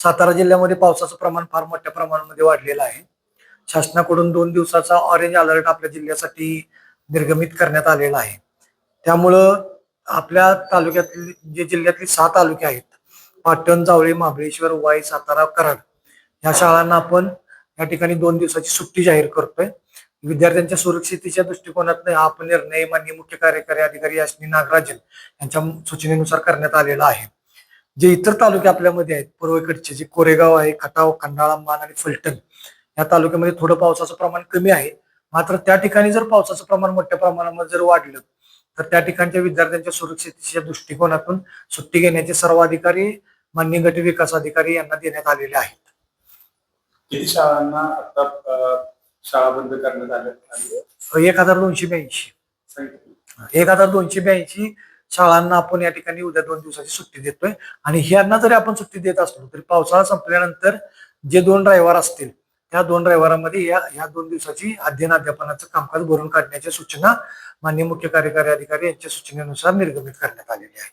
सातारा जिल्ह्यामध्ये पावसाचं प्रमाण फार मोठ्या प्रमाणामध्ये वाढलेलं आहे. शासनाकडून 2 दिवसाचा ऑरेंज अलर्ट आपल्या जिल्ह्यासाठी निर्गमित करण्यात आलेला आहे. त्यामुळं आपल्या तालुक्यातली जे जिल्ह्यातली 6 तालुके आहेत, पाटण, जावळी, महाबळेश्वर, वाई, सातारा, कराड या शाळांना आपण या ठिकाणी 2 दिवसाची सुट्टी जाहीर करतोय. विद्यार्थ्यांच्या सुरक्षितेच्या दृष्टिकोनातून हा आपण निर्णय माननीय मुख्य कार्यकारी अधिकारी अश्विनी नागराजन यांच्या सूचनेनुसार करण्यात आलेला आहे. जे इतर तालुके आपल्यामध्ये आहेत पूर्वेकडचे जे कोरेगाव आहे, खटाव, खंडाळा, मान आणि फलटण या तालुक्यामध्ये थोडं पावसाचं प्रमाण कमी आहे. मात्र त्या ठिकाणी जर पावसाचं प्रमाण मोठ्या प्रमाणामध्ये जर वाढलं तर त्या ठिकाणच्या विद्यार्थ्यांच्या सुरक्षिततेच्या दृष्टिकोनातून सुट्टी घेण्याचे सर्व अधिकारी माननीय गट विकास अधिकारी यांना देण्यात आलेले आहेत. किती शाळांना आता शाळा बंद करण्यात आल्या? 1282 1282 शाळांना आपण या ठिकाणी उद्या 2 दिवसाची सुट्टी देतोय. आणि ह्यांना जरी आपण सुट्टी देत असलो तरी पावसाळा संपल्यानंतर जे 2 रविवार असतील त्या 2 रविवारामध्ये या 2 दिवसाची अध्ययन अध्यापनाचं कामकाज भरून काढण्याच्या सूचना माननीय मुख्य कार्यकारी अधिकारी यांच्या सूचनेनुसार निर्गमित करण्यात आलेली आहे.